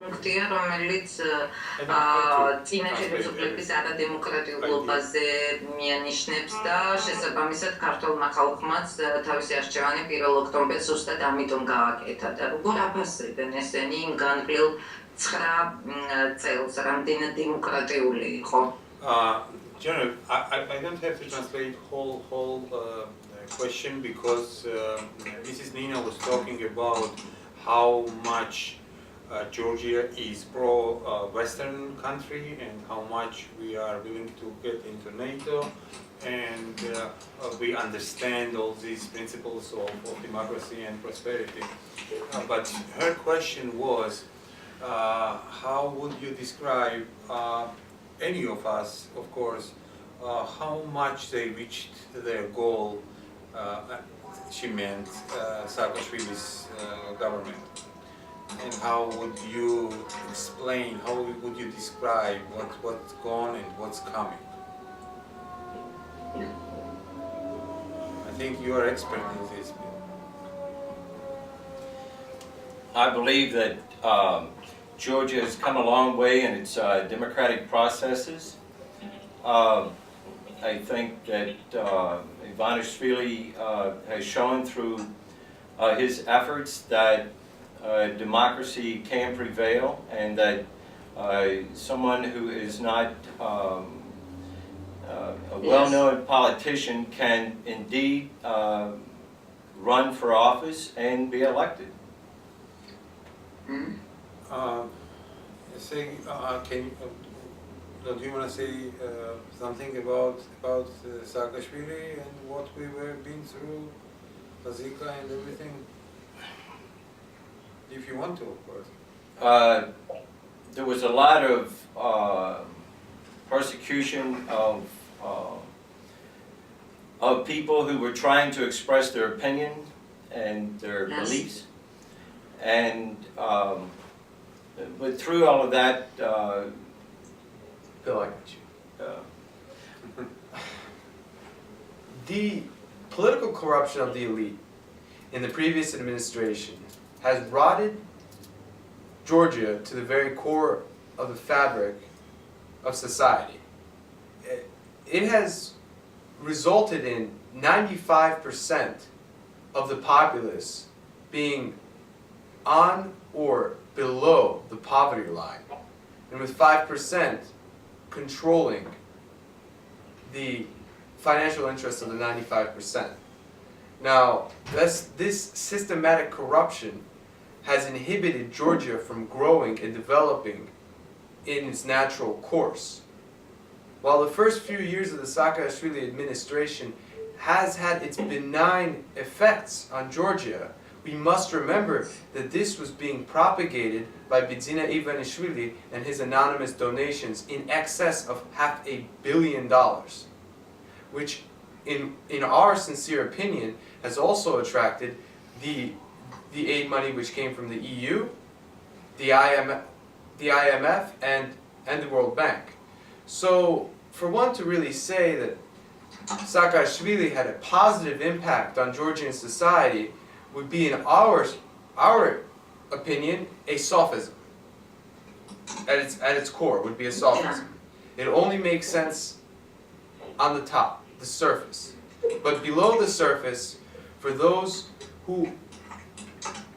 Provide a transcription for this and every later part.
პუნქტია, რომელიც წინა ხელისუფლების არადემოკრატიულობაზე მიანიშნებს და შესაბამისად ქართულმა ხალხმაც თავისი არჩევანი 1 ოქტომბერს ზუსტად ამიტომ გააკეთა და როგორ აფასებენ ესენი იმ განვლილ 9 წელს რამდენად დემოკრატიული იყო? General, I don't have to translate whole question because Mrs. Nina was talking about how much Georgia is pro-Western country and how much we are willing to get into NATO, and we understand all these principles of democracy and prosperity. But her question was, how would you describe any of us, of course, how much they reached their goal, she meant Saakashvili's government. And how would you explain, how would you describe what's gone and what's coming? I think you are expert in this. I believe that Georgia has come a long way in its democratic processes. I think that Ivanishvili has shown through his efforts that democracy can prevail, and that someone who is not a well-known politician can indeed run for office and be elected. Don't you want to say something about Saakashvili and what we were been through, Bazika and everything? If you want to, of course. There was a lot of persecution of people who were trying to express their opinion and their beliefs, and but through all of that, Bill, I got you. The political corruption of the elite in the previous administration has rotted Georgia to the very core of the fabric of society. It has resulted in 95% of the populace being on or below the poverty line, and with 5% controlling the financial interests of the 95%. Now, this systematic corruption has inhibited Georgia from growing and developing in its natural course. While the first few years of the Saakashvili administration has had its benign effects on Georgia, we must remember that this was being propagated by Bidzina Ivanishvili and his anonymous donations in excess of $500 million, which in our sincere opinion has also attracted the aid money which came from the EU, the IMF and the World Bank. So for one to really say that Saakashvili had a positive impact on Georgian society would be, in our opinion, a sophism. At its core, would be a sophism. It only makes sense on the top, the surface. But below the surface, for those who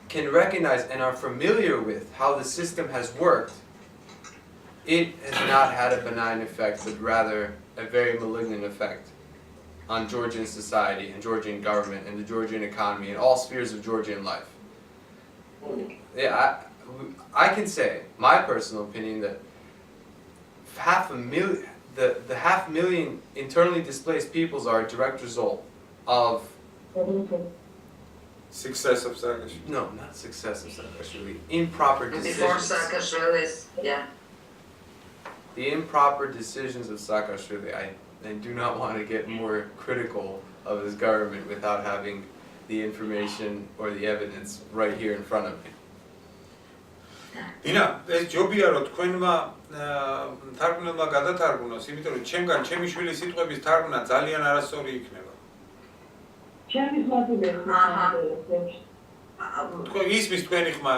can recognize and are familiar with how the system has worked, it has not had a benign effect, but rather a very malignant effect on Georgian society and Georgian government and the Georgian economy and all spheres of Georgian life. Yeah, I can say, my personal opinion, that the 500,000 internally displaced peoples are a direct result of Success of Saakashvili. no, not success of Saakashvili, improper Before decisions. Saakashvili's, yeah. The improper decisions of Saakashvili. I do not want to get more critical of his government without having the information or the evidence right here in front of me. Dina, ეს ჯობია რომ თქვენმა თარგმნელმა გადათარგმნოს, იმიტომ რომ ჩემგან ჩემი შვილის სიტყვების თარგმნა ძალიან არასწორი იქნება. ჩემი ხმაძებია. თქვენ ისმის თქვენი ხმა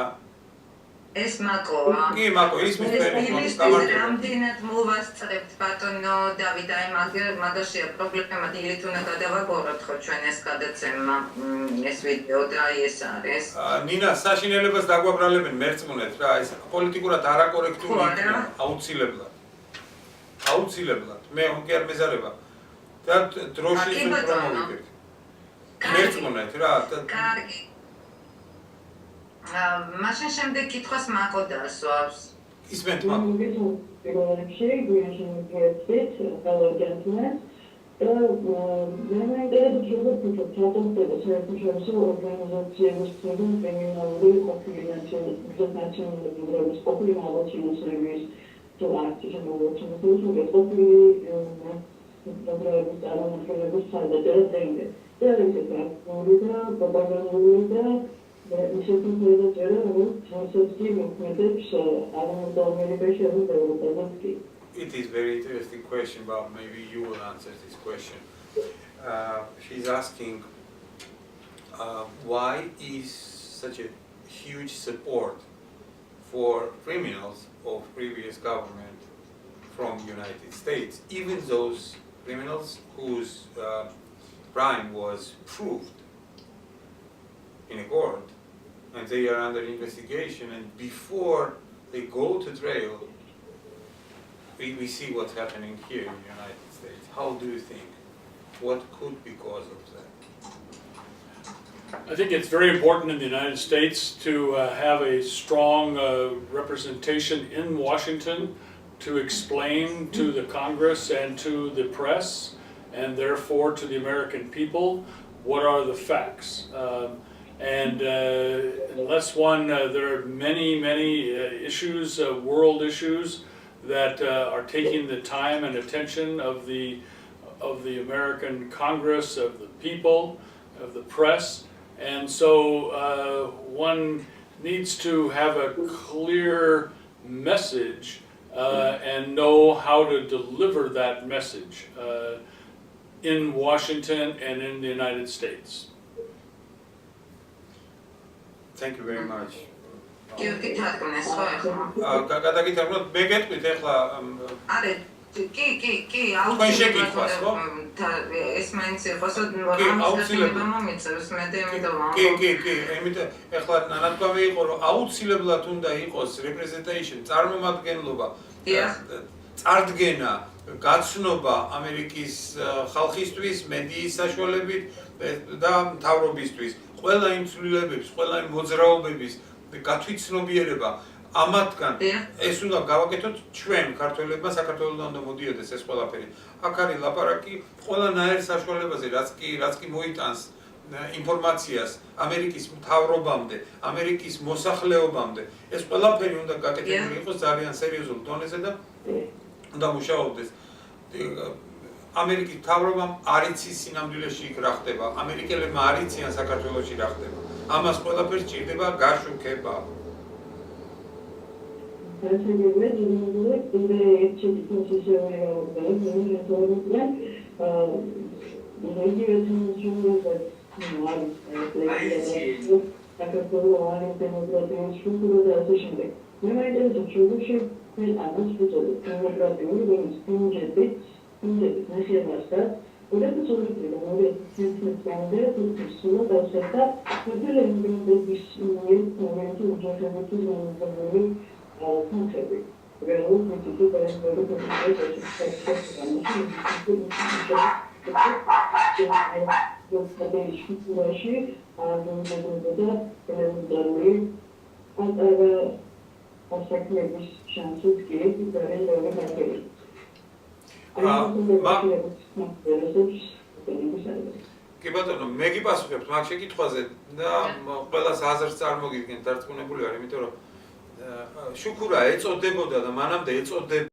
ეს მაკოა. კი, მაკო, ისმის ფერი, იმისთვის გამარჯობა. რამდენად მოვასწრებთ ბატონო დავით, აი მაგაშია პრობლემა, დილით უნდა გადავაგოროთ ხო ჩვენ ეს გადაცემა, ეს ვიდეო და აი ეს არის. ნინა, საშინელებას დაგვაბრალებენ მერწმუნეთ რა, ეს პოლიტიკურად არაკორექტული ხო, არა? იქნება, აუცილებლად. აუცილებლად. მე კი არ მეზარება. და დროში კი, ზუსტ ბატონო. მოვიგეთ. მერწმუნეთ რა, და კარგი. მაშინ შემდეგ კითხვას მაკო დასვავს. ისმენთ მაკო. fellow gentlemen. Memleket Cumhurbaşkanı Çağatay'da Siyasi Organizasyonumuzun kriminalleri Koordinasyonu Okuyamalı Service to Action Organizasyonu ve Okuyamalı sadece değil. Gerçekten burada babalarında inisiyatiflere göre siyasi hükümete aramızda Amerika şehrinde devletler. It is very interesting question, but maybe you will answer this question. She's asking why is such a huge support for criminals of previous government from United States, even those criminals whose crime was proved in a court and they are under investigation, and before they go to trial, we see what's happening here in the United States. How do you think? What could be cause of that? I think it's very important in the United States to have a strong representation in Washington to explain to the Congress and to the press and therefore to the American people what are the facts. Unless there are many issues, world issues that are taking the time and attention of the American Congress, of the people, of the press, and so one needs to have a clear message and know how to deliver that message in Washington and in the United States. Thank you very much. კი თარგმნეს ხო ახლა? გადაგითხრათ, მე გეტყვით ახლა არა, კი, თქვენ შეკითხვას, ხო? ეს მაინც იყოს, რომ აუცილებლად მომიწევს მე და იმიტომ კი, იმიტომ ახლა ნათქვამი იყო, რომ აუცილებლად უნდა იყოს representation, წარმომადგენლობა, წარდგენა, გაცნობა ამერიკის ხალხისთვის, მედიის საშუალებით და მთავრობისთვის, ყველა იმ ცვლილებების, ყველა იმ მოძრაობების გათვითცნობიერება ამათგან ეს უნდა გავაკეთოთ ჩვენ ქართველებმა, საქართველოსთან უნდა მოდიოდეს ეს ყველაფერი. აქ არის ლაპარაკი ყველანაირ საშუალებაზე, რაც კი მოიტანს ინფორმაციას ამერიკის მთავრობამდე, ამერიკის მოსახლეობამდე. ეს ყველაფერი უნდა გაკეთებული იყოს ძალიან სერიოზულ დონეზე და უნდა მუშაობდეს. ამერიკის მთავრობამ არ იცის სინამდვილეში იქ რა ხდება, ამერიკელებმა არ იციან საქართველოში რა ხდება. ამას ყველაფერს ჭირდება გაშუქება. Urată soluțiile, nu răspunde, sună de oferta, puterile de momentul în cum trebuie. Vreau să care să vă კი ბატონო, მე გიპასუხებთ მაგ შეკითხვაზე და ყველას აზრს წარმოგიდგენთ, დარწმუნებული ვარ, იმიტომ რომ შუქურა ეწოდებოდა და მანამდე ეწოდება